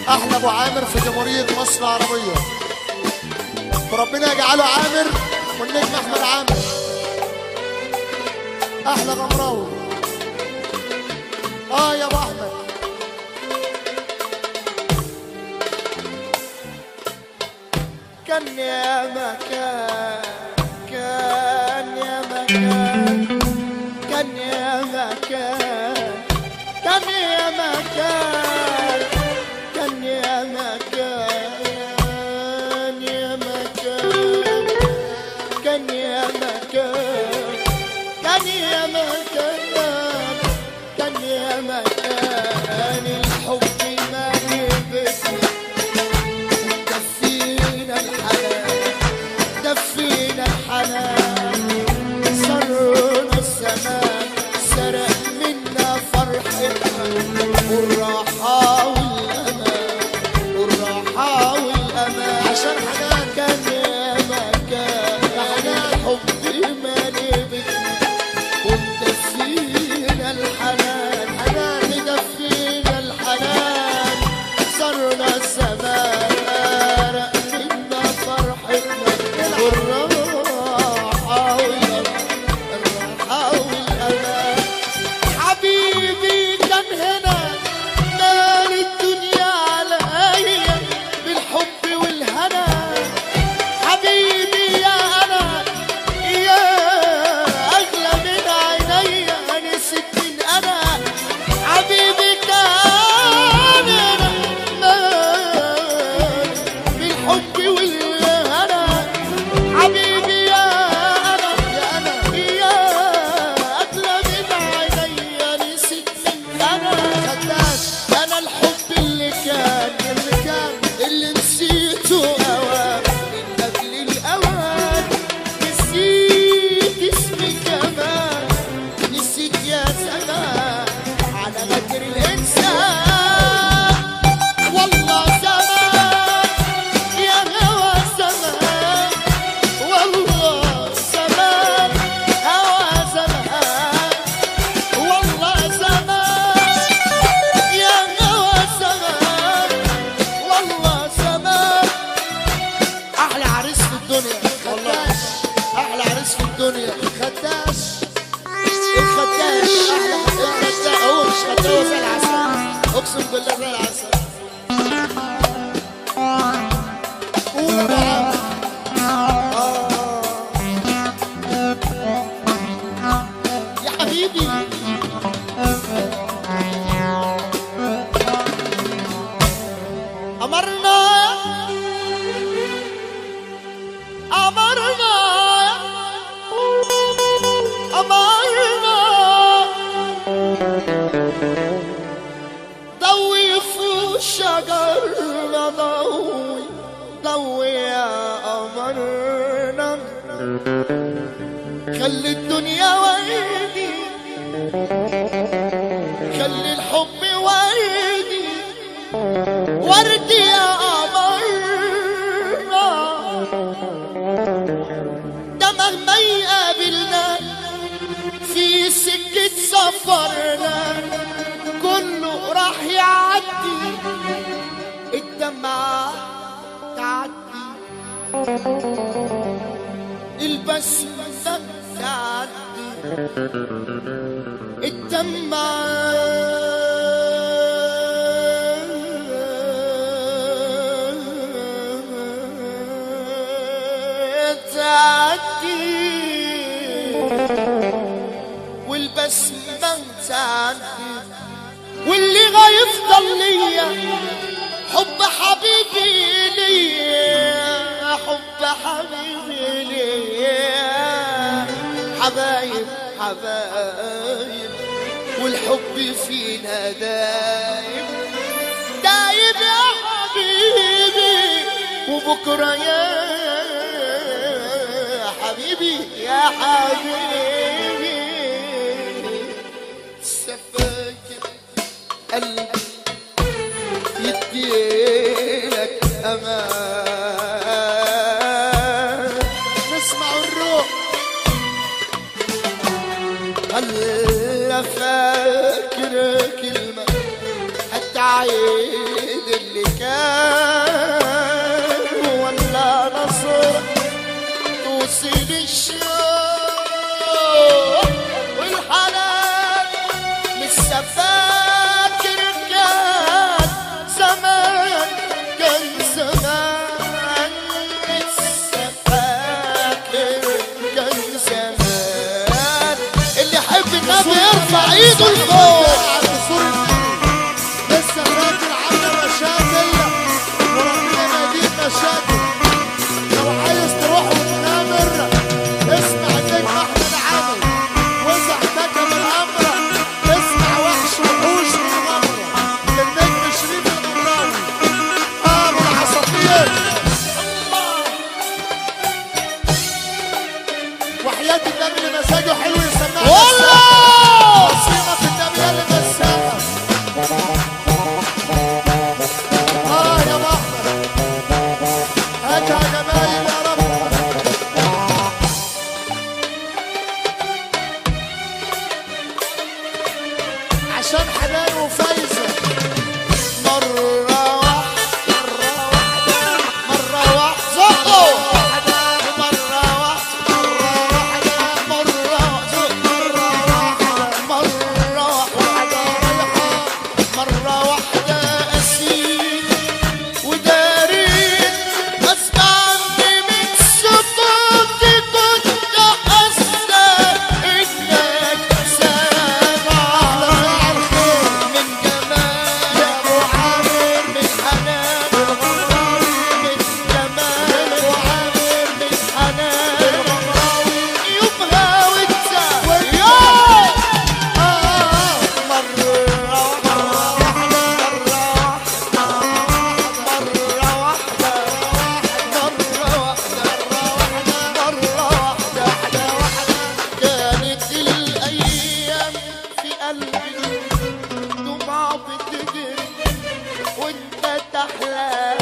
احلى ابو عامر في جمهورية مصر العربية، وربنا يجعله عامر والنجم احمد عامر. احلى غمراوي يا ابو احمد. كان يا مكان، كان يا مكان، كان يا مكان، كان يا مكان، كان يا مكان، يا مكان، كان يا مكان، كان يا مكان، كان يا مكان الحب ما يبكي. دفينا الحنان، دفينا الحنان، سرنا الزمان، سرق منا فرحتنا والراحة والأمان، والراحة والأمان. عشان حنان كان يا مكان، الحب ما نبكي. ودفينا الحنان، حنان دفينا الحنان، سرنا الزمان، سرق منا فرحتنا والراحة والأمان، الراحة والأمان. حبيبي كان هنا مال الدنيا عليا بالحب والهنا. حبيبي يا أنا يا أغلى من عينيا، نسيت من أنا. حبيبي كان هنا مال بالحب والهنا. حبيبي يا أنا يا أغلى من عينيا، نسيت من أنا. أنا الحب اللي كان، اللي نسيته أوان من قبل الأوان. نسيت اسمي كمان، نسيت يا زمان على غدر الإنسان. والله زمان يا هوى زمان، والله زمان هوى زمان، والله زمان يا هوى زمان، والله زمان. احلى عريس في الدنيا خداش، احلى عريس في الدنيا خداش. الخداش احلى الخداش، هو مش خداش، هو زي العسل، اقسم بالله زي العسل. قول يا ابو عمرو يا حبيبي. أمرنا أمرنا أمرنا ضوي فوق شجرنا، ضوي ضوي يا أمرنا. خلي الدنيا وردي، خلي الحب وردي، وردي يا قمرنا. ده مهما يقابلنا في سكة سفرنا، كله راح يعدي، الدمعة تعدي، البسمة تعدي، الدمعة تعدي، والبسمة تعدي. ساعدني، واللي غيفضل ليا حب حبيبي ليا، حب حبيبي ليا. حبايب حبايب والحب فينا دايب دايب يا حبيبي، وبكرة يا حبيبي يا حبيبي سفاكر قلبي يديلك امان. نسمع الروح. هلا فاكر كلمة هتعيد اللي كان، ولا نصر توصل الشوق والحنان. لسه فاكر كان زمان، كان زمان. لسه فاكر كان زمان. اللي يحب النبي يرفع ايده لفوق. لسه فاكر عنا مشاكل وربنا يهديك مشاكل. لو عايز تروح وتنامر اسمع النجم احمد عامر، واذا احتكم الامر اسمع وحش وحوش من غمره للنجم شريف الغمراوي. ابو العصافير وحياة النبي اللي مزاجه حلو يسمعنا والله وصيمة النبي اللي مساها. يا محمد هاتها جمايل يا رب. عشان حنان وفايزة. مرة واحدة مرة واحدة زقوا مرة واحدة مرة واحدة مرة واحدة أسير ودارين غصب عني من سكوتي. كنت أحسن إنك سامع من جمال يا أبو عامر، من حنان من جمال أبو عامر، من حنان يومها وانت كانت الأيام في قلبي دموع بتجري وانت تحلى